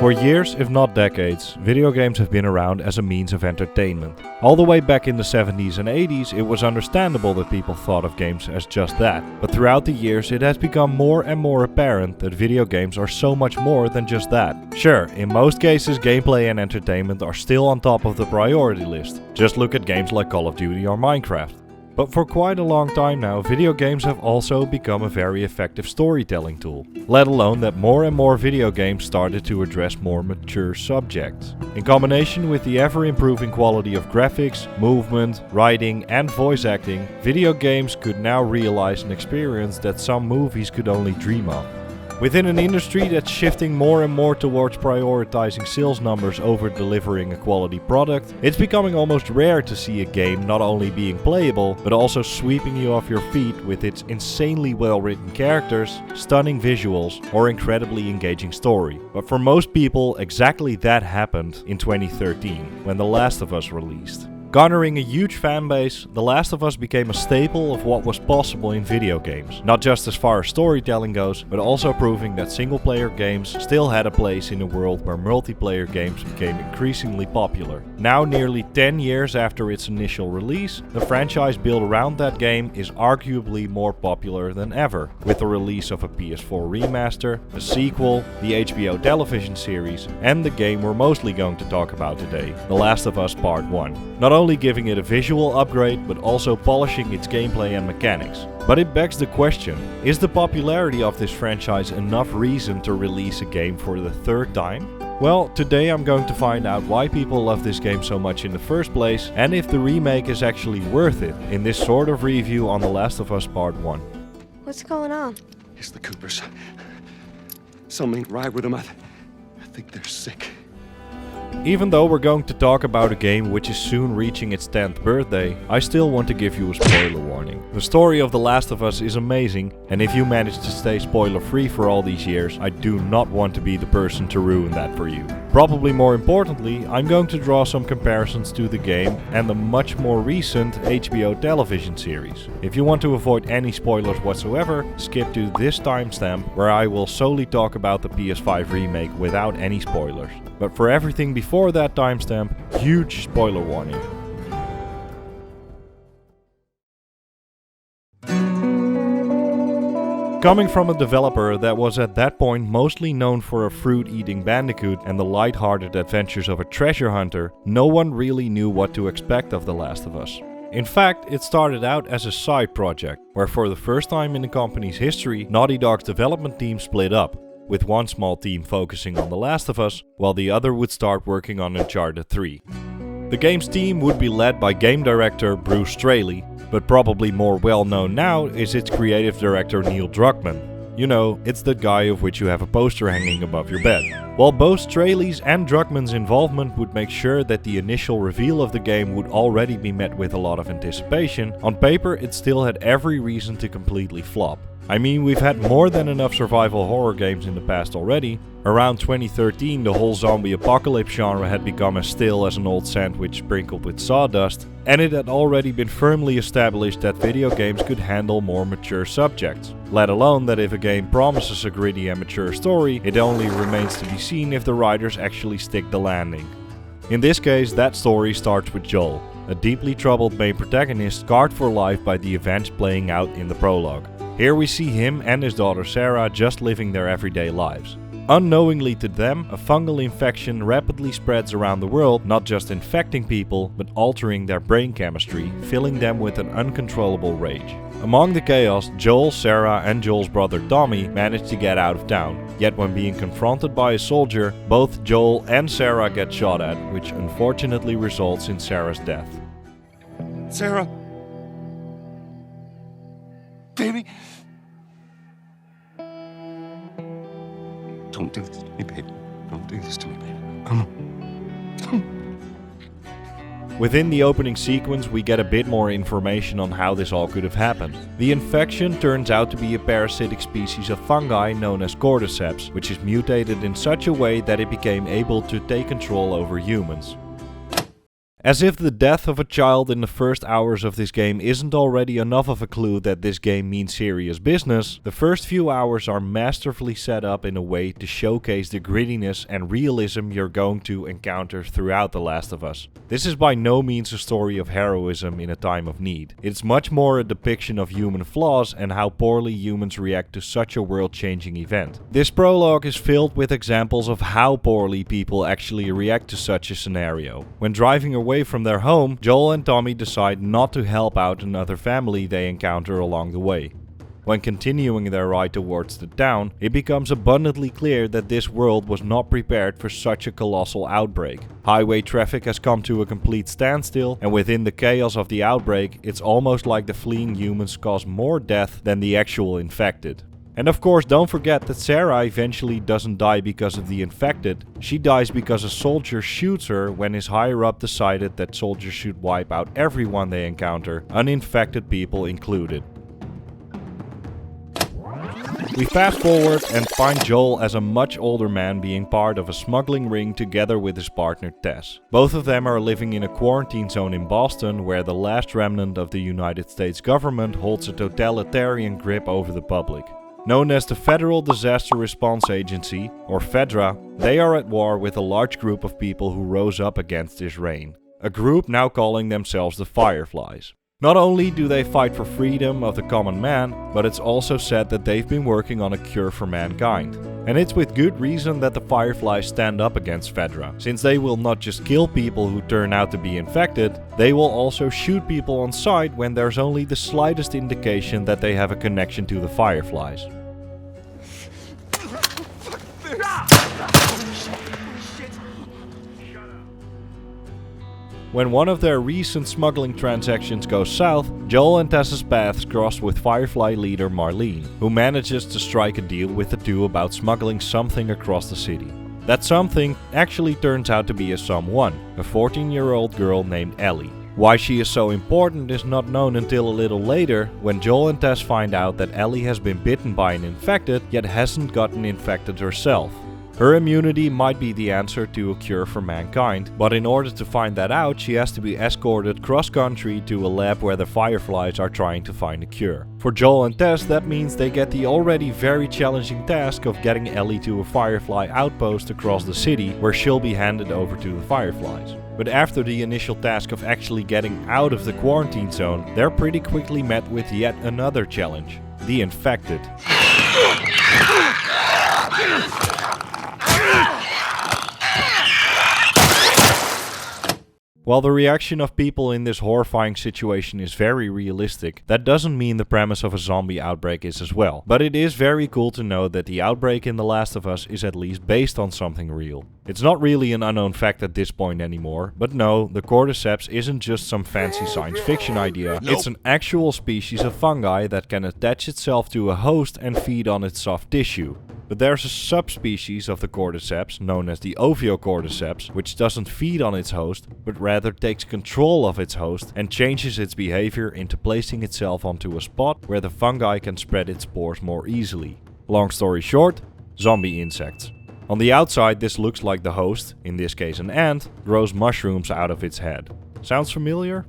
For years, if not decades, video games have been around as a means of entertainment. All the way back in the 70s and 80s, it was understandable that people thought of games as just that. But throughout the years, it has become more and more apparent that video games are so much more than just that. Sure, in most cases, gameplay and entertainment are still on top of the priority list. Just look at games like Call of Duty or Minecraft. But for quite a long time now, video games have also become a very effective storytelling tool. Let alone that more and more video games started to address more mature subjects. In combination with the ever-improving quality of graphics, movement, writing and voice acting, video games could now realize an experience that some movies could only dream of. Within an industry that's shifting more and more towards prioritizing sales numbers over delivering a quality product, it's becoming almost rare to see a game not only being playable, but also sweeping you off your feet with its insanely well-written characters, stunning visuals, or incredibly engaging story. But for most people, exactly that happened in 2013, when The Last of Us released. Garnering a huge fanbase, The Last of Us became a staple of what was possible in video games. Not just as far as storytelling goes, but also proving that single-player games still had a place in a world where multiplayer games became increasingly popular. Now, nearly 10 years after its initial release, the franchise built around that game is arguably more popular than ever, with the release of a PS4 remaster, a sequel, the HBO television series, and the game we're mostly going to talk about today, The Last of Us Part 1. Not only giving it a visual upgrade, but also polishing its gameplay and mechanics. But it begs the question, is the popularity of this franchise enough reason to release a game for the third time? Well, today I'm going to find out why people love this game so much in the first place, and if the remake is actually worth it, in this sort of review on The Last of Us Part 1. What's going on? It's the Coopers. Something ain't right with them. I think they're sick. Even though we're going to talk about a game which is soon reaching its 10th birthday, I still want to give you a spoiler warning. The story of The Last of Us is amazing, and if you manage to stay spoiler free for all these years, I do not want to be the person to ruin that for you. Probably more importantly, I'm going to draw some comparisons to the game and the much more recent HBO television series. If you want to avoid any spoilers whatsoever, skip to this timestamp where I will solely talk about the PS5 remake without any spoilers. But for everything before that timestamp, huge spoiler warning. Coming from a developer that was at that point mostly known for a fruit-eating bandicoot and the light-hearted adventures of a treasure hunter, no one really knew what to expect of The Last of Us. In fact, it started out as a side project, where for the first time in the company's history, Naughty Dog's development team split up, with one small team focusing on The Last of Us, while the other would start working on Uncharted 3. The game's team would be led by game director Bruce Straley, but probably more well known now is its creative director Neil Druckmann. You know, it's that guy of which you have a poster hanging above your bed. While both Straley's and Druckmann's involvement would make sure that the initial reveal of the game would already be met with a lot of anticipation, on paper it still had every reason to completely flop. I mean, we've had more than enough survival horror games in the past already. Around 2013, the whole zombie apocalypse genre had become as stale as an old sandwich sprinkled with sawdust, and it had already been firmly established that video games could handle more mature subjects. Let alone that if a game promises a gritty and mature story, it only remains to be seen if the writers actually stick the landing. In this case, that story starts with Joel, a deeply troubled main protagonist scarred for life by the events playing out in the prologue. Here we see him and his daughter Sarah just living their everyday lives. Unknowingly to them, a fungal infection rapidly spreads around the world, not just infecting people, but altering their brain chemistry, filling them with an uncontrollable rage. Among the chaos, Joel, Sarah and Joel's brother Tommy manage to get out of town. Yet when being confronted by a soldier, both Joel and Sarah get shot at, which unfortunately results in Sarah's death. Sarah? Baby? Don't do this to me, baby. Don't do this to me, baby. Come on. Within the opening sequence, we get a bit more information on how this all could have happened. The infection turns out to be a parasitic species of fungi known as cordyceps, which is mutated in such a way that it became able to take control over humans. As if the death of a child in the first hours of this game isn't already enough of a clue that this game means serious business, the first few hours are masterfully set up in a way to showcase the grittiness and realism you're going to encounter throughout The Last of Us. This is by no means a story of heroism in a time of need. It's much more a depiction of human flaws and how poorly humans react to such a world-changing event. This prologue is filled with examples of how poorly people actually react to such a scenario. When driving away from their home, Joel and Tommy decide not to help out another family they encounter along the way. When continuing their ride towards the town, it becomes abundantly clear that this world was not prepared for such a colossal outbreak. Highway traffic has come to a complete standstill, and within the chaos of the outbreak, it's almost like the fleeing humans cause more death than the actual infected. And of course, don't forget that Sarah eventually doesn't die because of the infected. She dies because a soldier shoots her when his higher up decided that soldiers should wipe out everyone they encounter, uninfected people included. We fast forward and find Joel as a much older man being part of a smuggling ring together with his partner Tess. Both of them are living in a quarantine zone in Boston where the last remnant of the United States government holds a totalitarian grip over the public. Known as the Federal Disaster Response Agency, or FEDRA, they are at war with a large group of people who rose up against this reign. A group now calling themselves the Fireflies. Not only do they fight for freedom of the common man, but it's also said that they've been working on a cure for mankind. And it's with good reason that the Fireflies stand up against Fedra, since they will not just kill people who turn out to be infected, they will also shoot people on sight when there's only the slightest indication that they have a connection to the Fireflies. When one of their recent smuggling transactions goes south, Joel and Tess's paths cross with Firefly leader Marlene, who manages to strike a deal with the two about smuggling something across the city. That something actually turns out to be a someone, a 14-year-old girl named Ellie. Why she is so important is not known until a little later, when Joel and Tess find out that Ellie has been bitten by an infected, yet hasn't gotten infected herself. Her immunity might be the answer to a cure for mankind, but in order to find that out, she has to be escorted cross-country to a lab where the Fireflies are trying to find a cure. For Joel and Tess, that means they get the already very challenging task of getting Ellie to a Firefly outpost across the city, where she'll be handed over to the Fireflies. But after the initial task of actually getting out of the quarantine zone, they're pretty quickly met with yet another challenge: the infected. While the reaction of people in this horrifying situation is very realistic, that doesn't mean the premise of a zombie outbreak is as well. But it is very cool to know that the outbreak in The Last of Us is at least based on something real. It's not really an unknown fact at this point anymore, but no, the cordyceps isn't just some fancy science fiction idea. It's an actual species of fungi that can attach itself to a host and feed on its soft tissue. But there's a subspecies of the cordyceps, known as the Ophiocordyceps, which doesn't feed on its host, but rather takes control of its host and changes its behavior into placing itself onto a spot where the fungi can spread its spores more easily. Long story short, zombie insects. On the outside, this looks like the host, in this case an ant, grows mushrooms out of its head. Sounds familiar?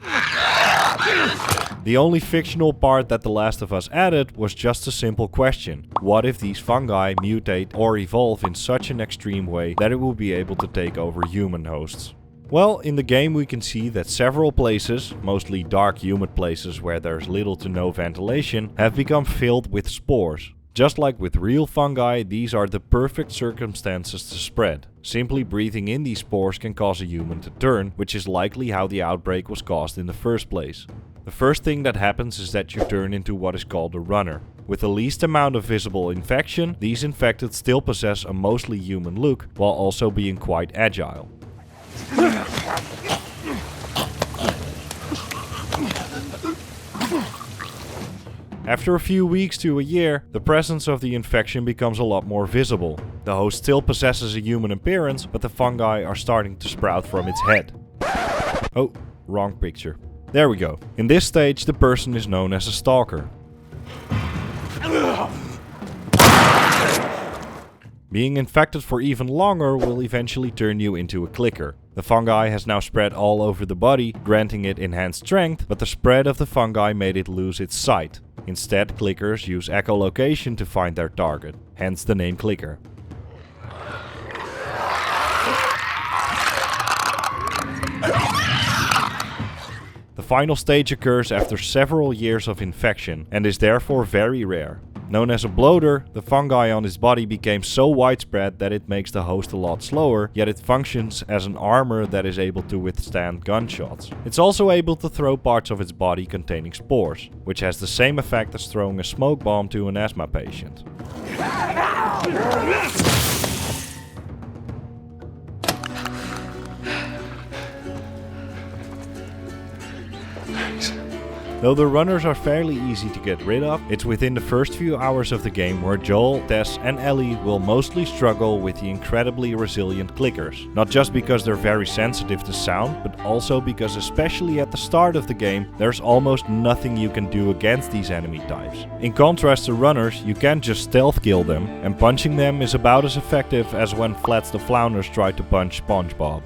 The only fictional part that The Last of Us added was just a simple question. What if these fungi mutate or evolve in such an extreme way that it will be able to take over human hosts? Well, in the game we can see that several places, mostly dark humid places where there's little to no ventilation, have become filled with spores. Just like with real fungi, these are the perfect circumstances to spread. Simply breathing in these spores can cause a human to turn, which is likely how the outbreak was caused in the first place. The first thing that happens is that you turn into what is called a runner. With the least amount of visible infection, these infected still possess a mostly human look, while also being quite agile. After a few weeks to a year, the presence of the infection becomes a lot more visible. The host still possesses a human appearance, but the fungi are starting to sprout from its head. Oh, wrong picture. There we go. In this stage, the person is known as a stalker. Being infected for even longer will eventually turn you into a clicker. The fungi has now spread all over the body, granting it enhanced strength, but the spread of the fungi made it lose its sight. Instead, clickers use echolocation to find their target, hence the name clicker. The final stage occurs after several years of infection and is therefore very rare. Known as a bloater, the fungi on its body became so widespread that it makes the host a lot slower, yet it functions as an armor that is able to withstand gunshots. It's also able to throw parts of its body containing spores, which has the same effect as throwing a smoke bomb to an asthma patient. Though the runners are fairly easy to get rid of, it's within the first few hours of the game where Joel, Tess and Ellie will mostly struggle with the incredibly resilient clickers. Not just because they're very sensitive to sound, but also because especially at the start of the game, there's almost nothing you can do against these enemy types. In contrast to runners, you can't just stealth kill them, and punching them is about as effective as when Flats the Flounders tried to punch SpongeBob.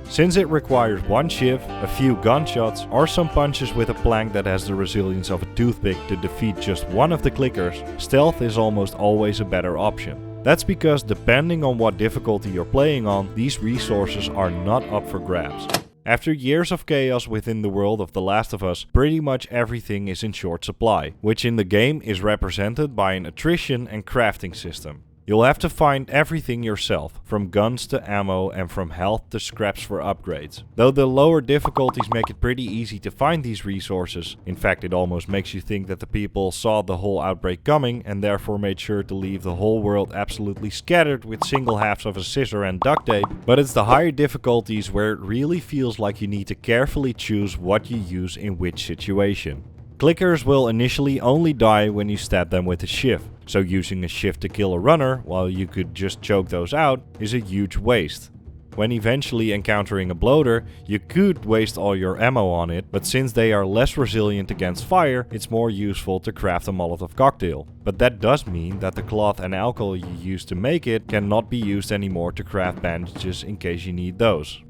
Since it requires one shiv, a few gunshots, or some punches with a plank that has the resilience of a toothpick to defeat just one of the clickers, stealth is almost always a better option. That's because depending on what difficulty you're playing on, these resources are not up for grabs. After years of chaos within the world of The Last of Us, pretty much everything is in short supply, which in the game is represented by an attrition and crafting system. You'll have to find everything yourself, from guns to ammo and from health to scraps for upgrades. Though the lower difficulties make it pretty easy to find these resources, in fact it almost makes you think that the people saw the whole outbreak coming and therefore made sure to leave the whole world absolutely scattered with single halves of a scissor and duct tape, but it's the higher difficulties where it really feels like you need to carefully choose what you use in which situation. Clickers will initially only die when you stab them with a shiv, so using a shiv to kill a runner, while you could just choke those out, is a huge waste. When eventually encountering a bloater, you could waste all your ammo on it, but since they are less resilient against fire, it's more useful to craft a Molotov cocktail. But that does mean that the cloth and alcohol you used to make it cannot be used anymore to craft bandages in case you need those.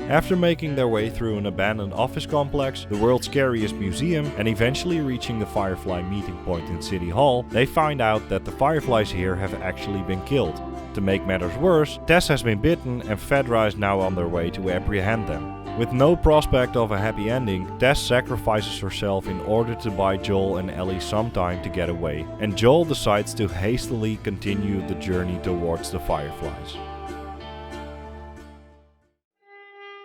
After making their way through an abandoned office complex, the world's scariest museum, and eventually reaching the Firefly meeting point in City Hall, they find out that the Fireflies here have actually been killed. To make matters worse, Tess has been bitten and Fedra is now on their way to apprehend them. With no prospect of a happy ending, Tess sacrifices herself in order to buy Joel and Ellie some time to get away, and Joel decides to hastily continue the journey towards the Fireflies.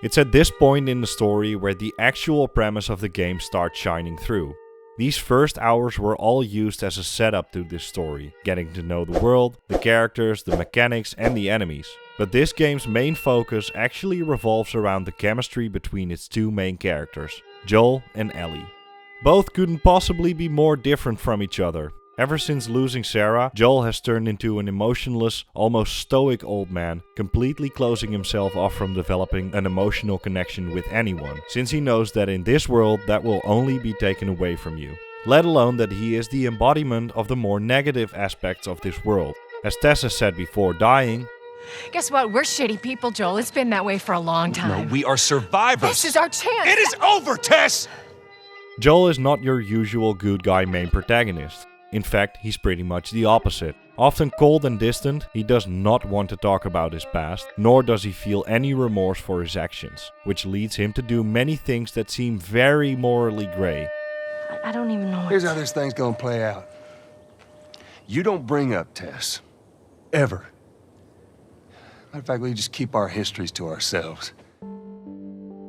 It's at this point in the story where the actual premise of the game starts shining through. These first hours were all used as a setup to this story, getting to know the world, the characters, the mechanics and the enemies. But this game's main focus actually revolves around the chemistry between its two main characters, Joel and Ellie. Both couldn't possibly be more different from each other. Ever since losing Sarah, Joel has turned into an emotionless, almost stoic old man, completely closing himself off from developing an emotional connection with anyone, since he knows that in this world that will only be taken away from you. Let alone that he is the embodiment of the more negative aspects of this world. As Tessa said before dying, "Guess what? We're shitty people, Joel. It's been that way for a long time. No, we are survivors. This is our chance. It is over, Tess! Joel is not your usual good guy main protagonist. In fact, he's pretty much the opposite. Often cold and distant, he does not want to talk about his past, nor does he feel any remorse for his actions, which leads him to do many things that seem very morally grey. I don't even know what Here's how this thing's gonna play out. You don't bring up Tess. Ever. Matter of fact, we just keep our histories to ourselves.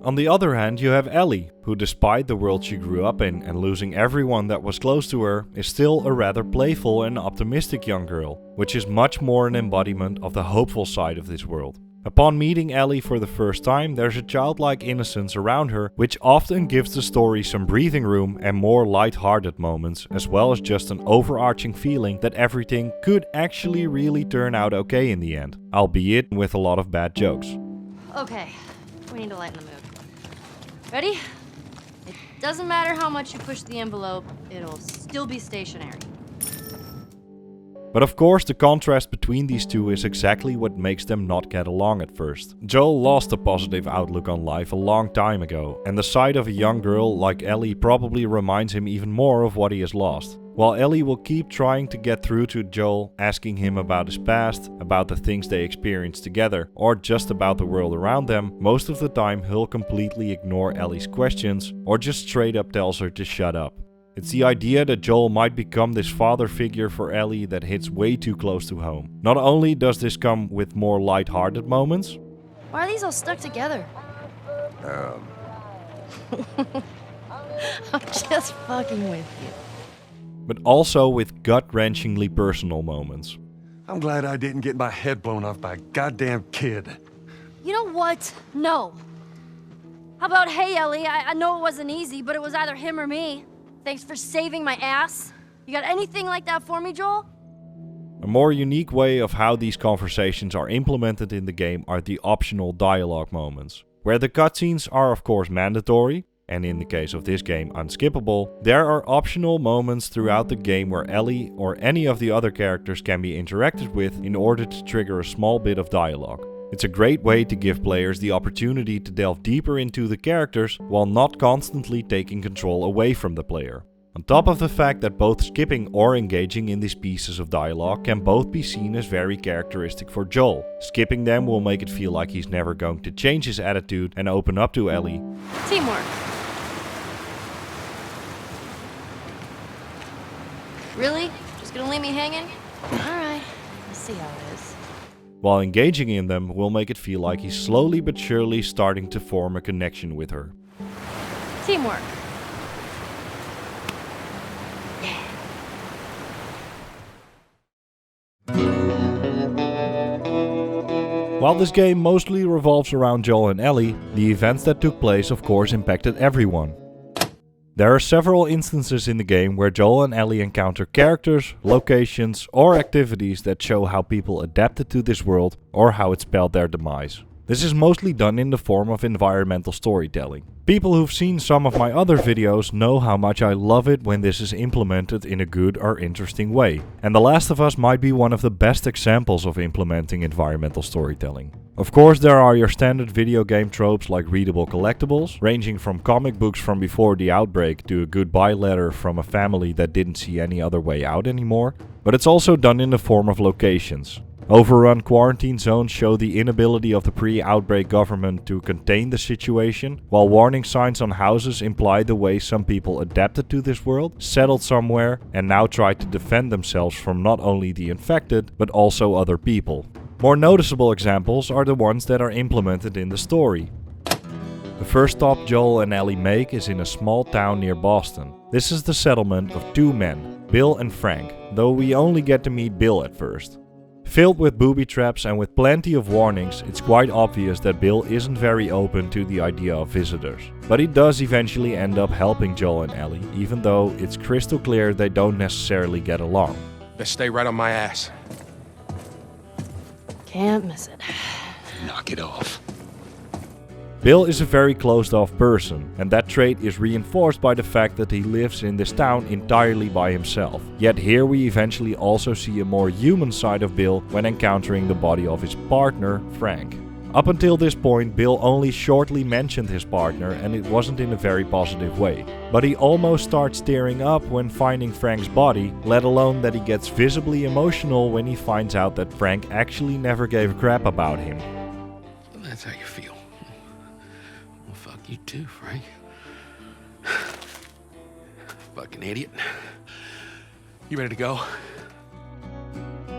On the other hand, you have Ellie, who despite the world she grew up in and losing everyone that was close to her, is still a rather playful and optimistic young girl, which is much more an embodiment of the hopeful side of this world. Upon meeting Ellie for the first time, there's a childlike innocence around her, which often gives the story some breathing room and more light-hearted moments, as well as just an overarching feeling that everything could actually really turn out okay in the end, albeit with a lot of bad jokes. Okay, we need to lighten the mood. Ready? It doesn't matter how much you push the envelope, it'll still be stationary. But of course the contrast between these two is exactly what makes them not get along at first. Joel lost a positive outlook on life a long time ago, and the sight of a young girl like Ellie probably reminds him even more of what he has lost. While Ellie will keep trying to get through to Joel, asking him about his past, about the things they experienced together, or just about the world around them, most of the time he'll completely ignore Ellie's questions, or just straight up tells her to shut up. It's the idea that Joel might become this father figure for Ellie that hits way too close to home. Not only does this come with more light-hearted moments. Why are these all stuck together? I'm just fucking with you. But also with gut-wrenchingly personal moments. I'm glad I didn't get my head blown off by a goddamn kid. You know what? No. How about, hey, Ellie, I know it wasn't easy, but it was either him or me. Thanks for saving my ass. You got anything like that for me, Joel? A more unique way of how these conversations are implemented in the game are the optional dialogue moments, where the cutscenes are of course mandatory, and in the case of this game unskippable. There are optional moments throughout the game where Ellie or any of the other characters can be interacted with in order to trigger a small bit of dialogue. It's a great way to give players the opportunity to delve deeper into the characters while not constantly taking control away from the player. On top of the fact that both skipping or engaging in these pieces of dialogue can both be seen as very characteristic for Joel. Skipping them will make it feel like he's never going to change his attitude and open up to Ellie. Teamwork. Really? Just gonna leave me hanging? Alright, let's see how it is. While engaging in them will make it feel like he's slowly but surely starting to form a connection with her. Teamwork. While this game mostly revolves around Joel and Ellie, the events that took place of course impacted everyone. There are several instances in the game where Joel and Ellie encounter characters, locations, or activities that show how people adapted to this world or how it spelled their demise. This is mostly done in the form of environmental storytelling. People who've seen some of my other videos know how much I love it when this is implemented in a good or interesting way. And The Last of Us might be one of the best examples of implementing environmental storytelling. Of course there are your standard video game tropes like readable collectibles, ranging from comic books from before the outbreak to a goodbye letter from a family that didn't see any other way out anymore. But it's also done in the form of locations. Overrun quarantine zones show the inability of the pre-outbreak government to contain the situation, while warning signs on houses imply the way some people adapted to this world, settled somewhere, and now try to defend themselves from not only the infected, but also other people. More noticeable examples are the ones that are implemented in the story. The first stop Joel and Ellie make is in a small town near Boston. This is the settlement of two men, Bill and Frank, though we only get to meet Bill at first. Filled with booby traps and with plenty of warnings, it's quite obvious that Bill isn't very open to the idea of visitors. But he does eventually end up helping Joel and Ellie, even though it's crystal clear they don't necessarily get along. Best stay right on my ass. Can't miss it. Knock it off. Bill is a very closed-off person, and that trait is reinforced by the fact that he lives in this town entirely by himself. Yet here we eventually also see a more human side of Bill when encountering the body of his partner, Frank. Up until this point, Bill only shortly mentioned his partner, and it wasn't in a very positive way. But he almost starts tearing up when finding Frank's body, let alone that he gets visibly emotional when he finds out that Frank actually never gave a crap about him. That's how you feel. Well, fuck you too, Frank. Fucking idiot. You ready to go?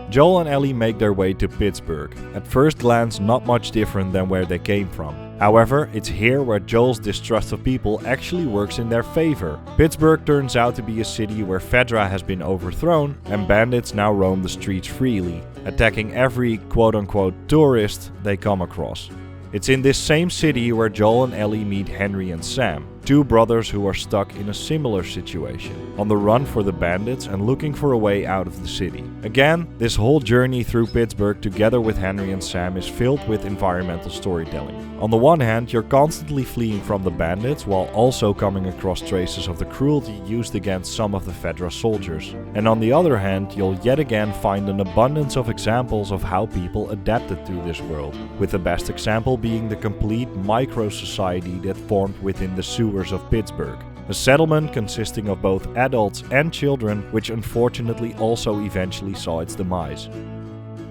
Joel and Ellie make their way to Pittsburgh, at first glance not much different than where they came from. However, it's here where Joel's distrust of people actually works in their favor. Pittsburgh turns out to be a city where Fedra has been overthrown and bandits now roam the streets freely, attacking every quote-unquote tourist they come across. It's in this same city where Joel and Ellie meet Henry and Sam. two brothers who are stuck in a similar situation, on the run for the bandits and looking for a way out of the city. Again, this whole journey through Pittsburgh together with Henry and Sam is filled with environmental storytelling. On the one hand, you're constantly fleeing from the bandits while also coming across traces of the cruelty used against some of the Fedra soldiers. And on the other hand, you'll yet again find an abundance of examples of how people adapted to this world, with the best example being the complete micro-society that formed within the sewers of Pittsburgh. A settlement consisting of both adults and children, which unfortunately also eventually saw its demise.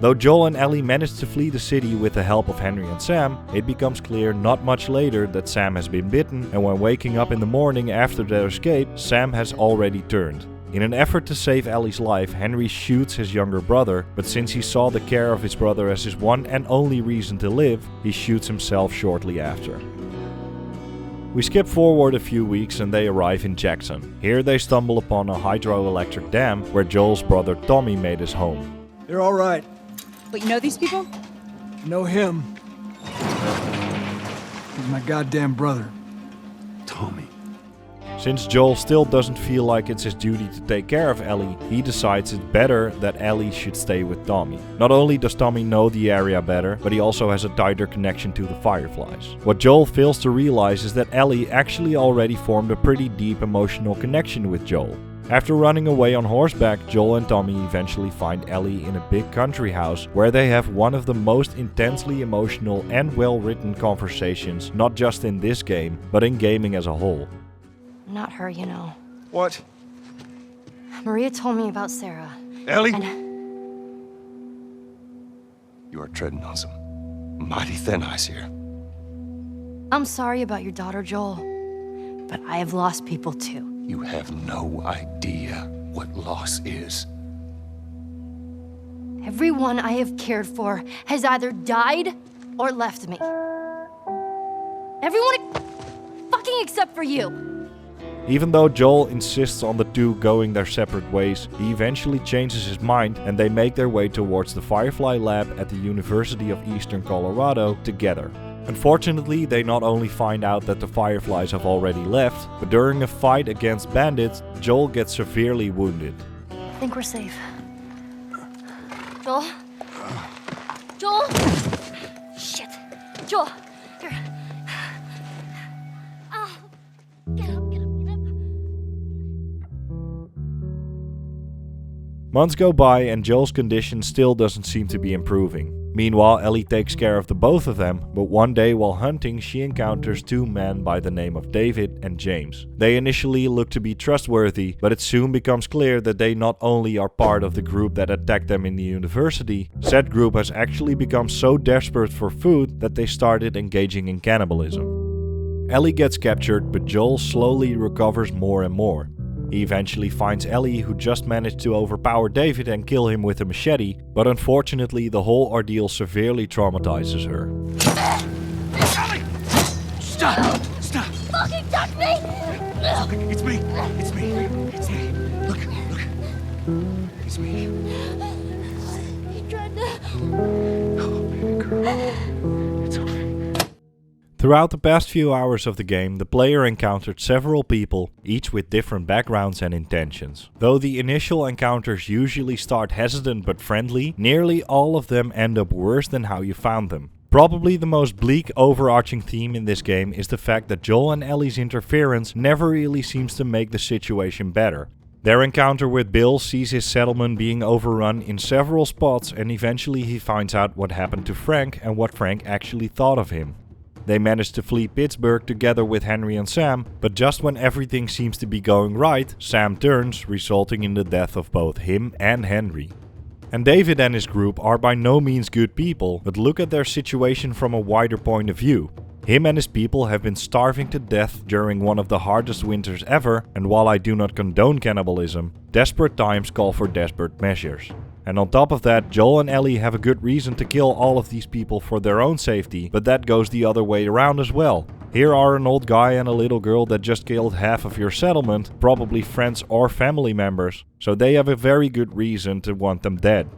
Though Joel and Ellie managed to flee the city with the help of Henry and Sam, it becomes clear not much later that Sam has been bitten, and when waking up in the morning after their escape, Sam has already turned. In an effort to save Ellie's life, Henry shoots his younger brother, but since he saw the care of his brother as his one and only reason to live, he shoots himself shortly after. We skip forward a few weeks and they arrive in Jackson. Here they stumble upon a hydroelectric dam where Joel's brother Tommy made his home. They're all right. But you know these people? Know him. He's my goddamn brother. Tommy. Since Joel still doesn't feel like it's his duty to take care of Ellie, he decides it's better that Ellie should stay with Tommy. Not only does Tommy know the area better, but he also has a tighter connection to the Fireflies. What Joel fails to realize is that Ellie actually already formed a pretty deep emotional connection with Joel. After running away on horseback, Joel and Tommy eventually find Ellie in a big country house where they have one of the most intensely emotional and well-written conversations, not just in this game, but in gaming as a whole. Not her, you know. What? Maria told me about Sarah. Ellie? And You are treading on some mighty thin ice here. I'm sorry about your daughter, Joel. But I have lost people too. You have no idea what loss is. Everyone I have cared for has either died or left me. Everyone fucking except for you. Even though Joel insists on the two going their separate ways, he eventually changes his mind and they make their way towards the Firefly lab at the University of Eastern Colorado together. Unfortunately, they not only find out that the Fireflies have already left, but during a fight against bandits, Joel gets severely wounded. I think we're safe. Joel? Joel? Shit. Joel, here. Oh, get up, get up, get up. Months go by and Joel's condition still doesn't seem to be improving. Meanwhile, Ellie takes care of the both of them, but one day while hunting she encounters two men by the name of David and James. They initially look to be trustworthy, but it soon becomes clear that they not only are part of the group that attacked them in the university, said group has actually become so desperate for food that they started engaging in cannibalism. Ellie gets captured, but Joel slowly recovers more and more. He eventually finds Ellie, who just managed to overpower David and kill him with a machete, but unfortunately the whole ordeal severely traumatizes her. Ellie! Stop! Stop! Fucking touch me! It's me! It's me! It's me! Look! Look! It's me! He tried to... Oh, baby girl. It's okay. Throughout the past few hours of the game, the player encountered several people, each with different backgrounds and intentions. Though the initial encounters usually start hesitant but friendly, nearly all of them end up worse than how you found them. Probably the most bleak overarching theme in this game is the fact that Joel and Ellie's interference never really seems to make the situation better. Their encounter with Bill sees his settlement being overrun in several spots, and eventually he finds out what happened to Frank and what Frank actually thought of him. They manage to flee Pittsburgh together with Henry and Sam, but just when everything seems to be going right, Sam turns, resulting in the death of both him and Henry. And David and his group are by no means good people, but look at their situation from a wider point of view. Him and his people have been starving to death during one of the hardest winters ever, and while I do not condone cannibalism, desperate times call for desperate measures. And on top of that, Joel and Ellie have a good reason to kill all of these people for their own safety, but that goes the other way around as well. Here are an old guy and a little girl that just killed half of your settlement, probably friends or family members, so they have a very good reason to want them dead.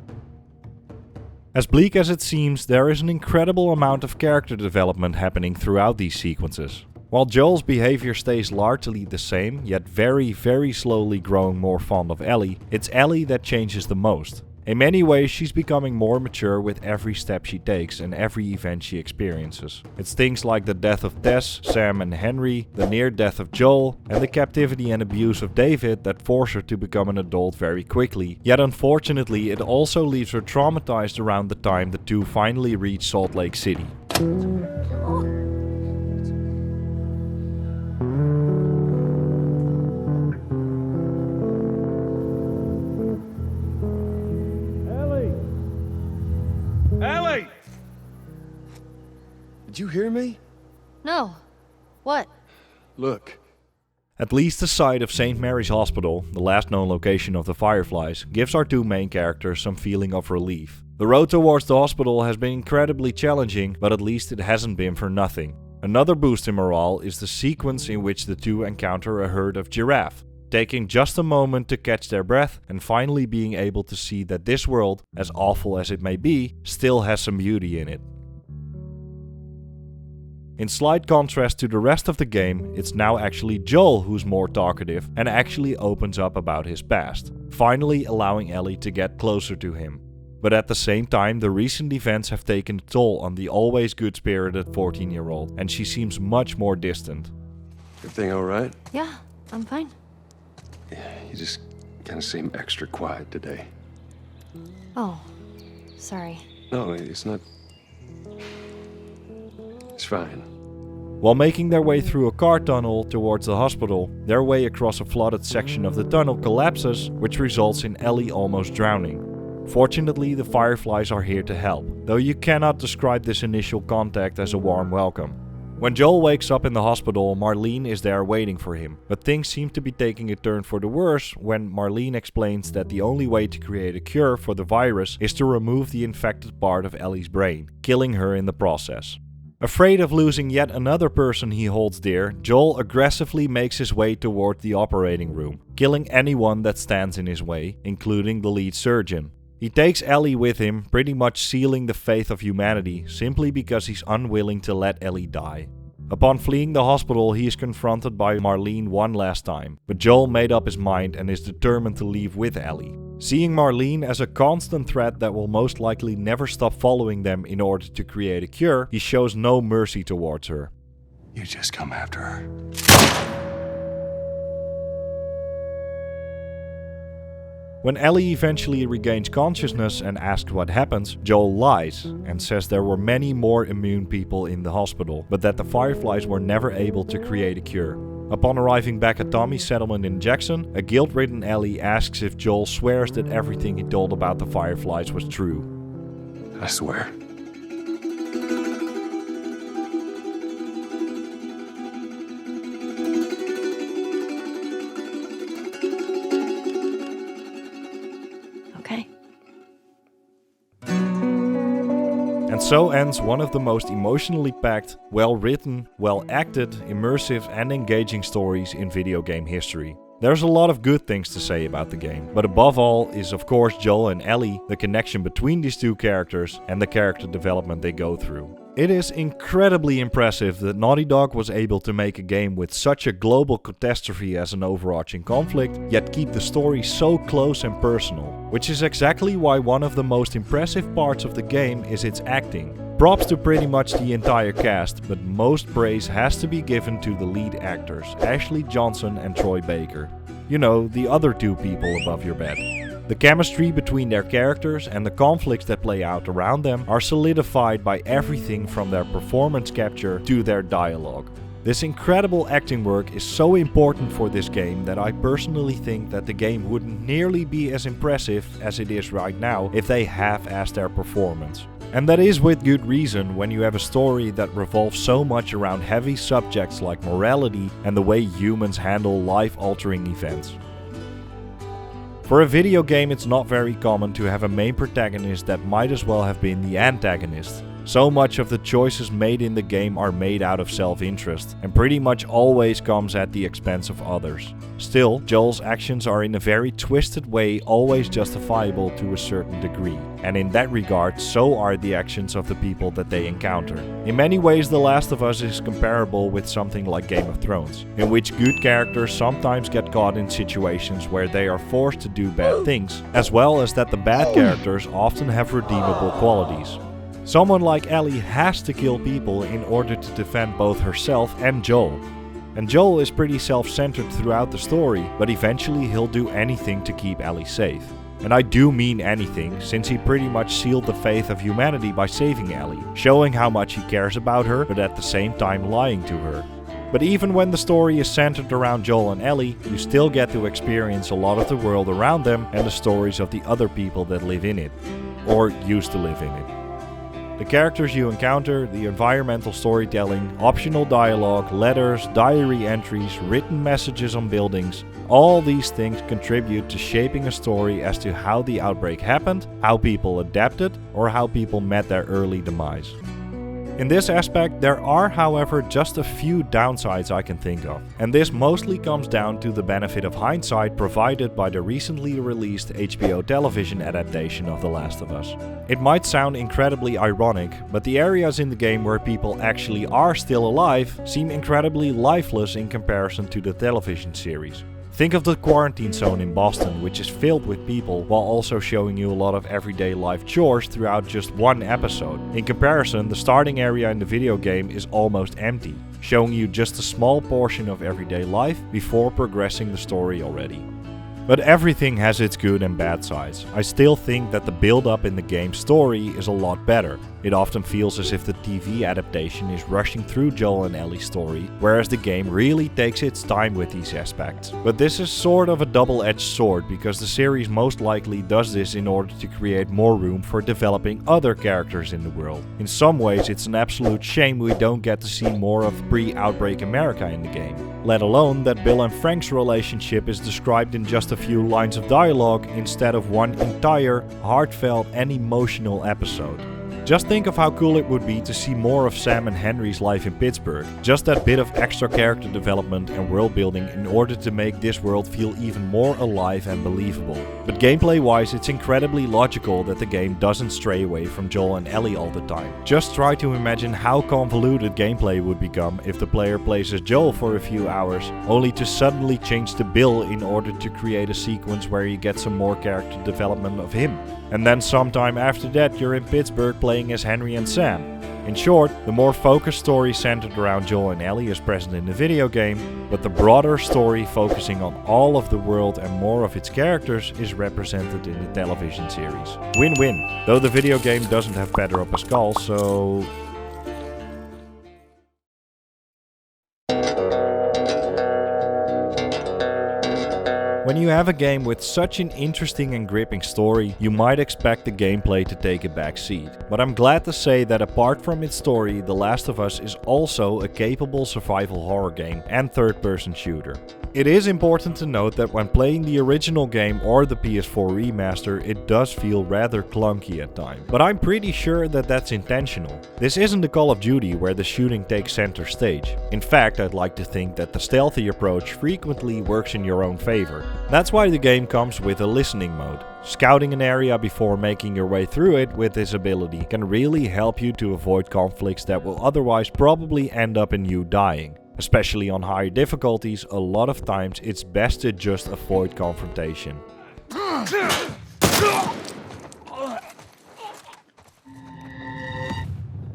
As bleak as it seems, there is an incredible amount of character development happening throughout these sequences. While Joel's behavior stays largely the same, yet very, very slowly growing more fond of Ellie, it's Ellie that changes the most. In many ways, she's becoming more mature with every step she takes and every event she experiences. It's things like the death of Tess, Sam and Henry, the near death of Joel, and the captivity and abuse of David that force her to become an adult very quickly. Yet unfortunately, it also leaves her traumatized around the time the two finally reach Salt Lake City. Ellie! Did you hear me? No. What? Look. At least the site of St. Mary's Hospital, the last known location of the Fireflies, gives our two main characters some feeling of relief. The road towards the hospital has been incredibly challenging, but at least it hasn't been for nothing. Another boost in morale is the sequence in which the two encounter a herd of giraffe, taking just a moment to catch their breath and finally being able to see that this world, as awful as it may be, still has some beauty in it. In slight contrast to the rest of the game, it's now actually Joel who's more talkative and actually opens up about his past, finally allowing Ellie to get closer to him. But at the same time, the recent events have taken a toll on the always good-spirited 14-year-old, and she seems much more distant. Everything all right? Yeah, I'm fine. You just kind of seem extra quiet today. Oh, sorry. No, it's not. It's fine. While making their way through a car tunnel towards the hospital, their way across a flooded section of the tunnel collapses, which results in Ellie almost drowning. Fortunately, the Fireflies are here to help, though you cannot describe this initial contact as a warm welcome. When Joel wakes up in the hospital, Marlene is there waiting for him, but things seem to be taking a turn for the worse when Marlene explains that the only way to create a cure for the virus is to remove the infected part of Ellie's brain, killing her in the process. Afraid of losing yet another person he holds dear, Joel aggressively makes his way toward the operating room, killing anyone that stands in his way, including the lead surgeon. He takes Ellie with him, pretty much sealing the fate of humanity, simply because he's unwilling to let Ellie die. Upon fleeing the hospital, he is confronted by Marlene one last time, but Joel made up his mind and is determined to leave with Ellie. Seeing Marlene as a constant threat that will most likely never stop following them in order to create a cure, he shows no mercy towards her. You just come after her. When Ellie eventually regains consciousness and asks what happens, Joel lies and says there were many more immune people in the hospital, but that the Fireflies were never able to create a cure. Upon arriving back at Tommy's settlement in Jackson, a guilt-ridden Ellie asks if Joel swears that everything he told about the Fireflies was true. I swear. Okay. And so ends one of the most emotionally packed, well-written, well-acted, immersive and engaging stories in video game history. There's a lot of good things to say about the game, but above all is of course Joel and Ellie, the connection between these two characters and the character development they go through. It is incredibly impressive that Naughty Dog was able to make a game with such a global catastrophe as an overarching conflict, yet keep the story so close and personal, which is exactly why one of the most impressive parts of the game is its acting. Props to pretty much the entire cast, but most praise has to be given to the lead actors, Ashley Johnson and Troy Baker. You know, the other two people above your bed. The chemistry between their characters and the conflicts that play out around them are solidified by everything from their performance capture to their dialogue. This incredible acting work is so important for this game that I personally think that the game wouldn't nearly be as impressive as it is right now if they half-assed their performance. And that is with good reason when you have a story that revolves so much around heavy subjects like morality and the way humans handle life-altering events. For a video game, it's not very common to have a main protagonist that might as well have been the antagonist. So much of the choices made in the game are made out of self-interest, and pretty much always comes at the expense of others. Still, Joel's actions are in a very twisted way always justifiable to a certain degree, and in that regard so are the actions of the people that they encounter. In many ways The Last of Us is comparable with something like Game of Thrones, in which good characters sometimes get caught in situations where they are forced to do bad things, as well as that the bad characters often have redeemable qualities. Someone like Ellie has to kill people in order to defend both herself and Joel. And Joel is pretty self-centered throughout the story, but eventually he'll do anything to keep Ellie safe. And I do mean anything, since he pretty much sealed the faith of humanity by saving Ellie, showing how much he cares about her, but at the same time lying to her. But even when the story is centered around Joel and Ellie, you still get to experience a lot of the world around them and the stories of the other people that live in it, or used to live in it. The characters you encounter, the environmental storytelling, optional dialogue, letters, diary entries, written messages on buildings, all these things contribute to shaping a story as to how the outbreak happened, how people adapted, or how people met their early demise. In this aspect, there are, however, just a few downsides I can think of, and this mostly comes down to the benefit of hindsight provided by the recently released HBO television adaptation of The Last of Us. It might sound incredibly ironic, but the areas in the game where people actually are still alive seem incredibly lifeless in comparison to the television series. Think of the quarantine zone in Boston, which is filled with people, while also showing you a lot of everyday life chores throughout just one episode. In comparison, the starting area in the video game is almost empty, showing you just a small portion of everyday life before progressing the story already. But everything has its good and bad sides. I still think that the build-up in the game's story is a lot better. It often feels as if the TV adaptation is rushing through Joel and Ellie's story, whereas the game really takes its time with these aspects. But this is sort of a double-edged sword, because the series most likely does this in order to create more room for developing other characters in the world. In some ways, it's an absolute shame we don't get to see more of pre-outbreak America in the game. Let alone that Bill and Frank's relationship is described in just a few lines of dialogue instead of one entire, heartfelt and emotional episode. Just think of how cool it would be to see more of Sam and Henry's life in Pittsburgh. Just that bit of extra character development and world building in order to make this world feel even more alive and believable. But gameplay wise, it's incredibly logical that the game doesn't stray away from Joel and Ellie all the time. Just try to imagine how convoluted gameplay would become if the player plays as Joel for a few hours, only to suddenly change to Bill in order to create a sequence where you get some more character development of him. And then sometime after that you're in Pittsburgh playing as Henry and Sam. In short, the more focused story centered around Joel and Ellie is present in the video game, but the broader story focusing on all of the world and more of its characters is represented in the television series. Win-win, though the video game doesn't have Pedro Pascal, so... When you have a game with such an interesting and gripping story, you might expect the gameplay to take a back seat. But I'm glad to say that apart from its story, The Last of Us is also a capable survival horror game and third-person shooter. It is important to note that when playing the original game or the PS4 remaster, it does feel rather clunky at times. But I'm pretty sure that that's intentional. This isn't a Call of Duty where the shooting takes center stage. In fact, I'd like to think that the stealthy approach frequently works in your own favor. That's why the game comes with a listening mode. Scouting an area before making your way through it with this ability can really help you to avoid conflicts that will otherwise probably end up in you dying. Especially on higher difficulties, a lot of times it's best to just avoid confrontation.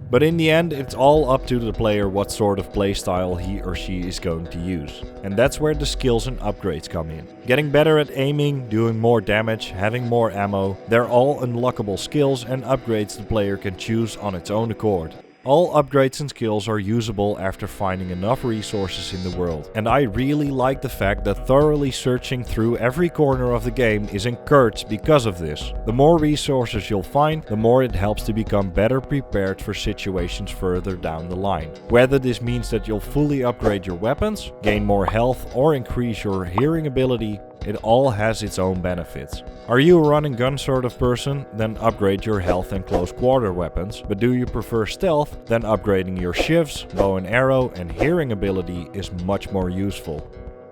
But in the end, it's all up to the player what sort of playstyle he or she is going to use. And that's where the skills and upgrades come in. Getting better at aiming, doing more damage, having more ammo, they're all unlockable skills and upgrades the player can choose on its own accord. All upgrades and skills are usable after finding enough resources in the world, and I really like the fact that thoroughly searching through every corner of the game is encouraged because of this. The more resources you'll find, the more it helps to become better prepared for situations further down the line. Whether this means that you'll fully upgrade your weapons, gain more health or increase your hearing ability, It all has its own benefits. Are you a run and gun sort of person? Then upgrade your health and close quarter weapons. But do you prefer stealth? Then upgrading your shivs, bow and arrow and hearing ability is much more useful.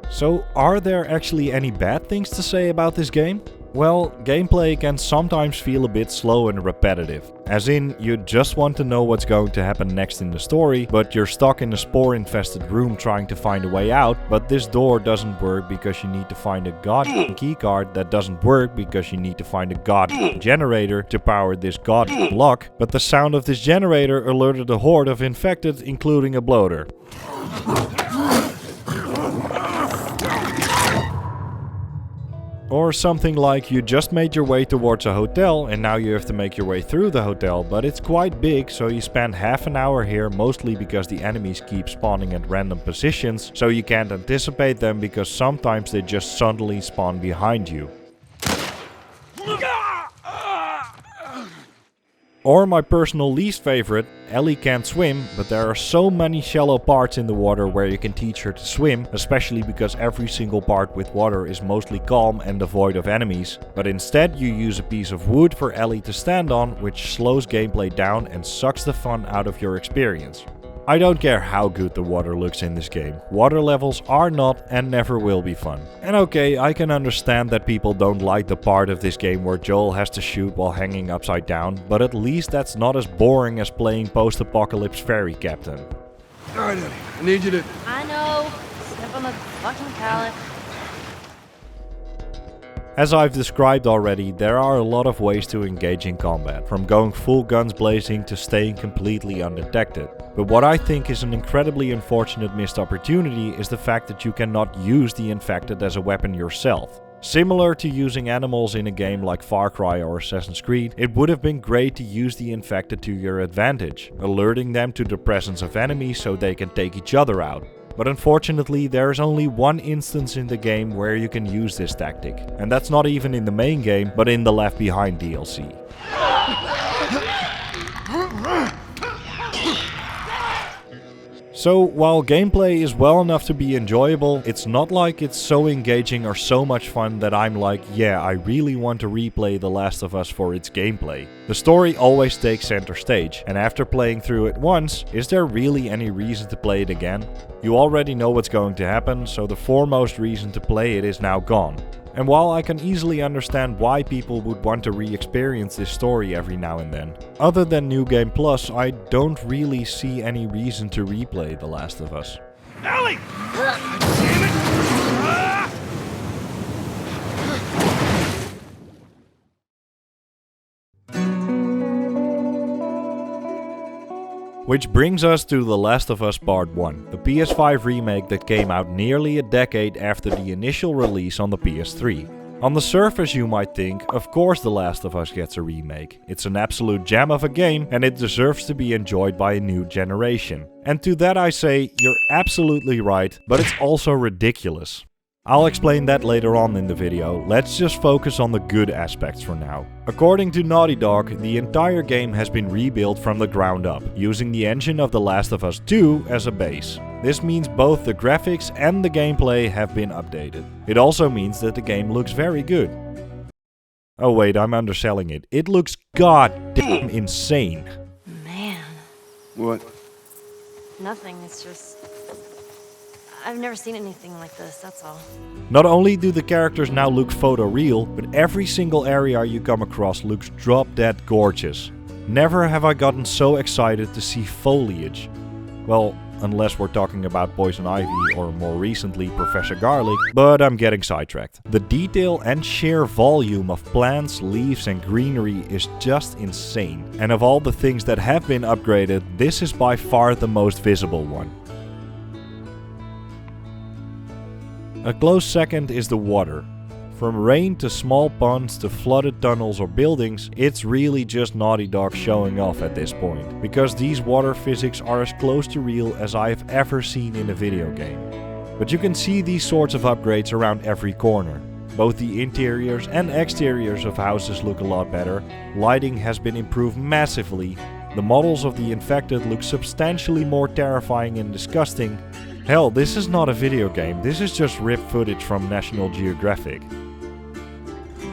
So are there actually any bad things to say about this game? Well, gameplay can sometimes feel a bit slow and repetitive. As in, you just want to know what's going to happen next in the story, but you're stuck in a spore-infested room trying to find a way out, but this door doesn't work because you need to find a goddamn keycard that doesn't work because you need to find a goddamn generator to power this goddamn lock, but the sound of this generator alerted a horde of infected, including a bloater. Or something like you just made your way towards a hotel and now you have to make your way through the hotel, but it's quite big, so you spend half an hour here, mostly because the enemies keep spawning at random positions, so you can't anticipate them because sometimes they just suddenly spawn behind you. Or my personal least favorite, Ellie can't swim, but there are so many shallow parts in the water where you can teach her to swim, especially because every single part with water is mostly calm and devoid of enemies. But instead you use a piece of wood for Ellie to stand on, which slows gameplay down and sucks the fun out of your experience. I don't care how good the water looks in this game. Water levels are not and never will be fun. And okay, I can understand that people don't like the part of this game where Joel has to shoot while hanging upside down, but at least that's not as boring as playing post-apocalypse ferry captain. Alright, Ellie, I need you to... I know. Step on the fucking pallet. As I've described already, there are a lot of ways to engage in combat, from going full guns blazing to staying completely undetected. But what I think is an incredibly unfortunate missed opportunity is the fact that you cannot use the infected as a weapon yourself. Similar to using animals in a game like Far Cry or Assassin's Creed, it would have been great to use the infected to your advantage, alerting them to the presence of enemies so they can take each other out. But unfortunately, there is only one instance in the game where you can use this tactic, and that's not even in the main game, but in the Left Behind DLC. So, while gameplay is well enough to be enjoyable, it's not like it's so engaging or so much fun that I'm like, yeah, I really want to replay The Last of Us for its gameplay. The story always takes center stage, and after playing through it once, is there really any reason to play it again? You already know what's going to happen, so the foremost reason to play it is now gone. And while I can easily understand why people would want to re-experience this story every now and then, other than New Game Plus, I don't really see any reason to replay The Last of Us. Ellie! Damn it! Which brings us to The Last of Us Part 1, the PS5 remake that came out nearly a decade after the initial release on the PS3. On the surface you might think, of course The Last of Us gets a remake. It's an absolute gem of a game and it deserves to be enjoyed by a new generation. And to that I say, you're absolutely right, but it's also ridiculous. I'll explain that later on in the video, let's just focus on the good aspects for now. According to Naughty Dog, the entire game has been rebuilt from the ground up, using the engine of The Last of Us 2 as a base. This means both the graphics and the gameplay have been updated. It also means that the game looks very good. Oh wait, I'm underselling it. It looks goddamn insane. Man. What? Nothing, it's just... I've never seen anything like this, that's all. Not only do the characters now look photoreal, but every single area you come across looks drop-dead gorgeous. Never have I gotten so excited to see foliage. Well, unless we're talking about Poison Ivy or more recently Professor Garlic, but I'm getting sidetracked. The detail and sheer volume of plants, leaves and greenery is just insane. And of all the things that have been upgraded, this is by far the most visible one. A close second is the water. From rain to small ponds to flooded tunnels or buildings, it's really just Naughty Dog showing off at this point, because these water physics are as close to real as I have ever seen in a video game. But you can see these sorts of upgrades around every corner. Both the interiors and exteriors of houses look a lot better, lighting has been improved massively, the models of the infected look substantially more terrifying and disgusting, Hell, this is not a video game, this is just ripped footage from National Geographic.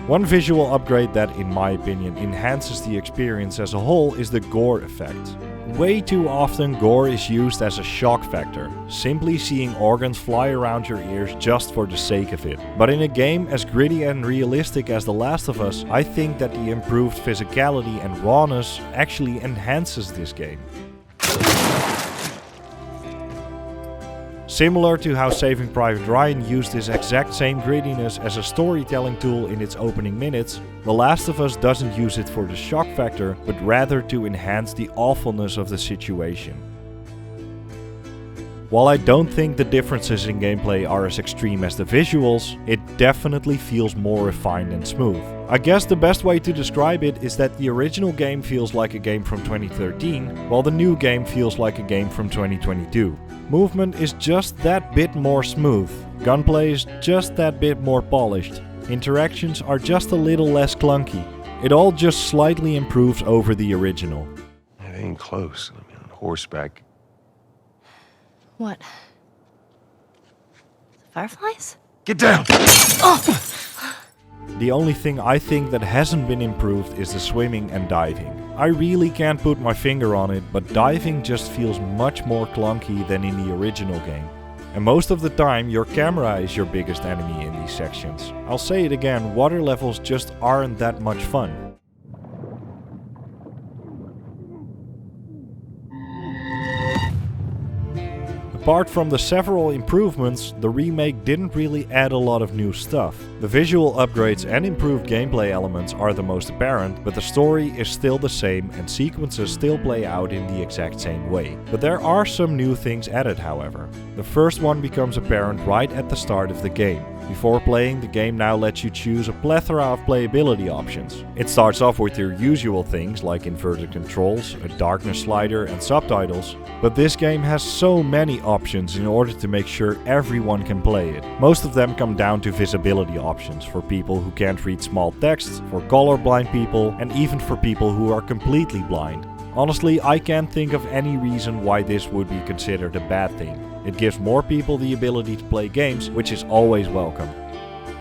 One visual upgrade that, in my opinion, enhances the experience as a whole is the gore effect. Way too often gore is used as a shock factor, simply seeing organs fly around your ears just for the sake of it. But in a game as gritty and realistic as The Last of Us, I think that the improved physicality and rawness actually enhances this game. Similar to how Saving Private Ryan used this exact same grittiness as a storytelling tool in its opening minutes, The Last of Us doesn't use it for the shock factor, but rather to enhance the awfulness of the situation. While I don't think the differences in gameplay are as extreme as the visuals, it definitely feels more refined and smooth. I guess the best way to describe it is that the original game feels like a game from 2013, while the new game feels like a game from 2022. Movement is just that bit more smooth, gunplay is just that bit more polished, interactions are just a little less clunky. It all just slightly improves over the original. It ain't close. I mean, on horseback. What? The fireflies? Get down! The only thing I think that hasn't been improved is the swimming and diving. I really can't put my finger on it, but diving just feels much more clunky than in the original game. And most of the time your camera is your biggest enemy in these sections. I'll say it again, water levels just aren't that much fun. Apart from the several improvements, the remake didn't really add a lot of new stuff. The visual upgrades and improved gameplay elements are the most apparent, but the story is still the same and sequences still play out in the exact same way. But there are some new things added, however. The first one becomes apparent right at the start of the game. Before playing, the game now lets you choose a plethora of playability options. It starts off with your usual things like inverted controls, a darkness slider and subtitles, but this game has so many options in order to make sure everyone can play it. Most of them come down to visibility options for people who can't read small text, for colorblind people, and even for people who are completely blind. Honestly, I can't think of any reason why this would be considered a bad thing. It gives more people the ability to play games, which is always welcome.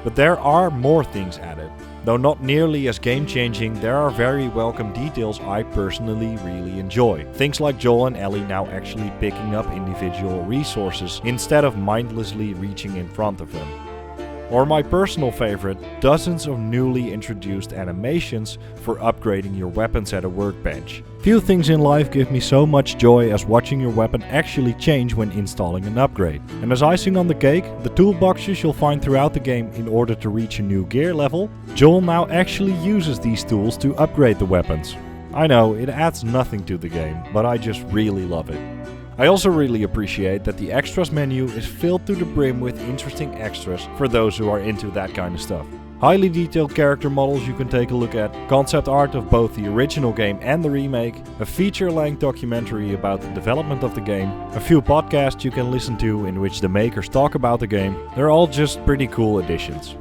But there are more things added. Though not nearly as game-changing, there are very welcome details I personally really enjoy. Things like Joel and Ellie now actually picking up individual resources instead of mindlessly reaching in front of them. Or my personal favorite, dozens of newly introduced animations for upgrading your weapons at a workbench. Few things in life give me so much joy as watching your weapon actually change when installing an upgrade. And as icing on the cake, the toolboxes you'll find throughout the game in order to reach a new gear level, Joel now actually uses these tools to upgrade the weapons. I know, it adds nothing to the game, but I just really love it. I also really appreciate that the extras menu is filled to the brim with interesting extras for those who are into that kind of stuff. Highly detailed character models you can take a look at, concept art of both the original game and the remake, a feature-length documentary about the development of the game, a few podcasts you can listen to in which the makers talk about the game. They're all just pretty cool additions.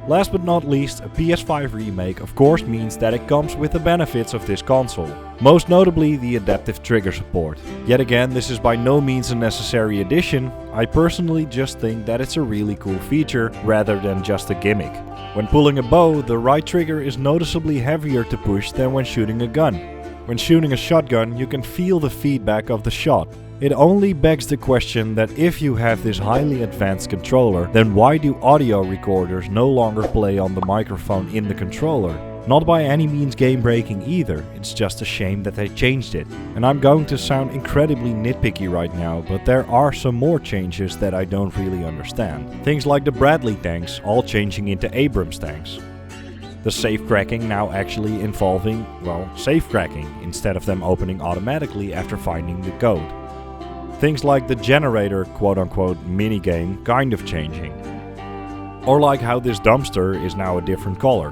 Last but not least, a PS5 remake of course means that it comes with the benefits of this console. Most notably the adaptive trigger support. Yet again, this is by no means a necessary addition. I personally just think that it's a really cool feature rather than just a gimmick. When pulling a bow, the right trigger is noticeably heavier to push than when shooting a gun. When shooting a shotgun, you can feel the feedback of the shot. It only begs the question that if you have this highly advanced controller, then why do audio recorders no longer play on the microphone in the controller? Not by any means game breaking either, it's just a shame that they changed it. And I'm going to sound incredibly nitpicky right now, but there are some more changes that I don't really understand. Things like the Bradley tanks all changing into Abrams tanks. The safe cracking now actually involving, well, safe cracking instead of them opening automatically after finding the code. Things like the generator quote-unquote minigame kind of changing. Or like how this dumpster is now a different color.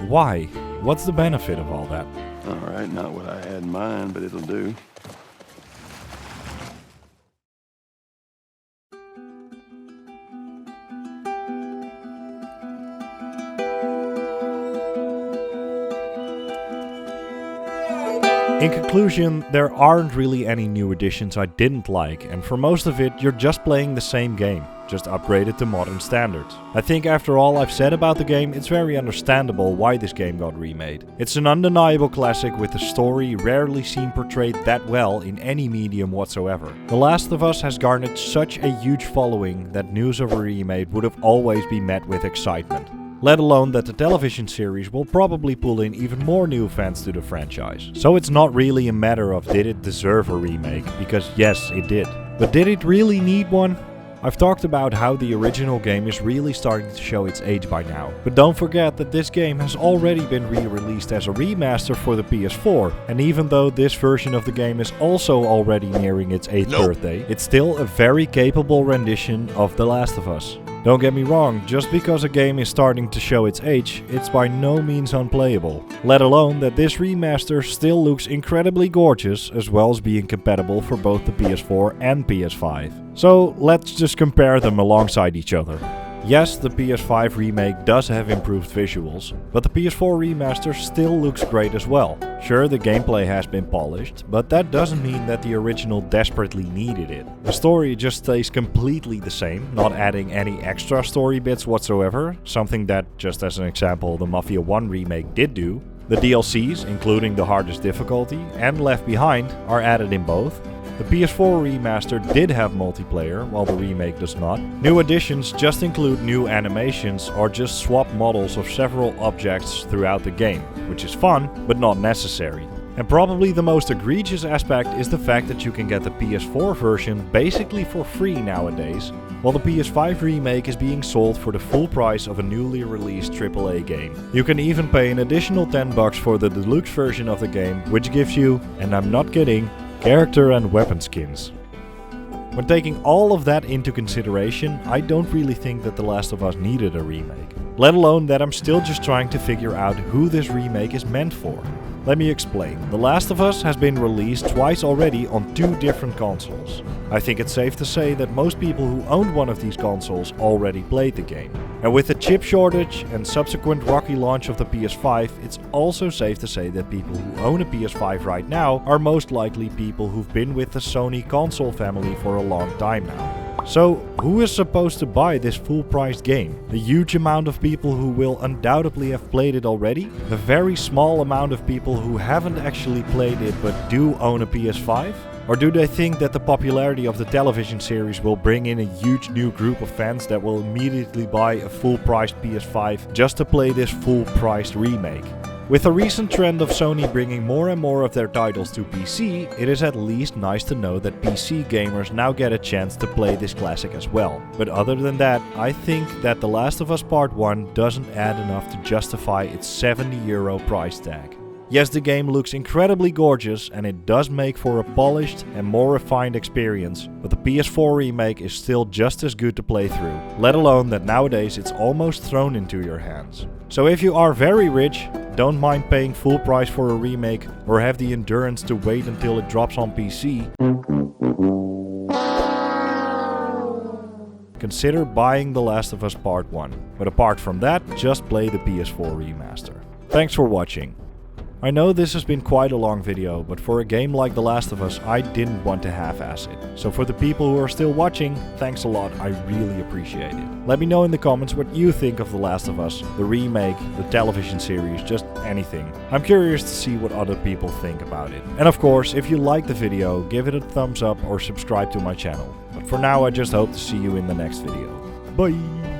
Why? What's the benefit of all that? Alright, not what I had in mind, but it'll do. In conclusion, there aren't really any new additions I didn't like, and for most of it you're just playing the same game, just upgraded to modern standards. I think after all I've said about the game, it's very understandable why this game got remade. It's an undeniable classic with a story rarely seen portrayed that well in any medium whatsoever. The Last of Us has garnered such a huge following that news of a remake would have always been met with excitement. Let alone that the television series will probably pull in even more new fans to the franchise. So it's not really a matter of did it deserve a remake, because yes, it did. But did it really need one? I've talked about how the original game is really starting to show its age by now. But don't forget that this game has already been re-released as a remaster for the PS4. And even though this version of the game is also already nearing its 8th birthday, it's still a very capable rendition of The Last of Us. Don't get me wrong, just because a game is starting to show its age, it's by no means unplayable. Let alone that this remaster still looks incredibly gorgeous, as well as being compatible for both the PS4 and PS5. So let's just compare them alongside each other. Yes, the PS5 remake does have improved visuals, but the PS4 remaster still looks great as well. Sure, the gameplay has been polished, but that doesn't mean that the original desperately needed it. The story just stays completely the same, not adding any extra story bits whatsoever, something that, just as an example, the Mafia 1 remake did do. The DLCs, including the hardest difficulty and Left Behind, are added in both. The PS4 remaster did have multiplayer, while the remake does not. New additions just include new animations or just swap models of several objects throughout the game, which is fun, but not necessary. And probably the most egregious aspect is the fact that you can get the PS4 version basically for free nowadays, while the PS5 remake is being sold for the full price of a newly released AAA game. You can even pay an additional $10 for the deluxe version of the game, which gives you, and I'm not kidding, character and weapon skins. When taking all of that into consideration, I don't really think that The Last of Us needed a remake. Let alone that I'm still just trying to figure out who this remake is meant for. Let me explain. The Last of Us has been released twice already on 2 different consoles. I think it's safe to say that most people who owned one of these consoles already played the game. And with the chip shortage and subsequent rocky launch of the PS5, it's also safe to say that people who own a PS5 right now are most likely people who've been with the Sony console family for a long time now. So, who is supposed to buy this full-priced game? The huge amount of people who will undoubtedly have played it already? The very small amount of people who haven't actually played it but do own a PS5? Or do they think that the popularity of the television series will bring in a huge new group of fans that will immediately buy a full-priced PS5 just to play this full-priced remake? With the recent trend of Sony bringing more and more of their titles to PC, it is at least nice to know that PC gamers now get a chance to play this classic as well. But other than that, I think that The Last of Us Part 1 doesn't add enough to justify its €70 price tag. Yes, the game looks incredibly gorgeous and it does make for a polished and more refined experience, but the PS4 remake is still just as good to play through, let alone that nowadays it's almost thrown into your hands. So if you are very rich, don't mind paying full price for a remake, or have the endurance to wait until it drops on PC, consider buying The Last of Us Part 1. But apart from that, just play the PS4 remaster. Thanks for watching. I know this has been quite a long video, but for a game like The Last of Us, I didn't want to half-ass it. So for the people who are still watching, thanks a lot, I really appreciate it. Let me know in the comments what you think of The Last of Us, the remake, the television series, just anything. I'm curious to see what other people think about it. And of course, if you liked the video, give it a thumbs up or subscribe to my channel. But for now, I just hope to see you in the next video. Bye!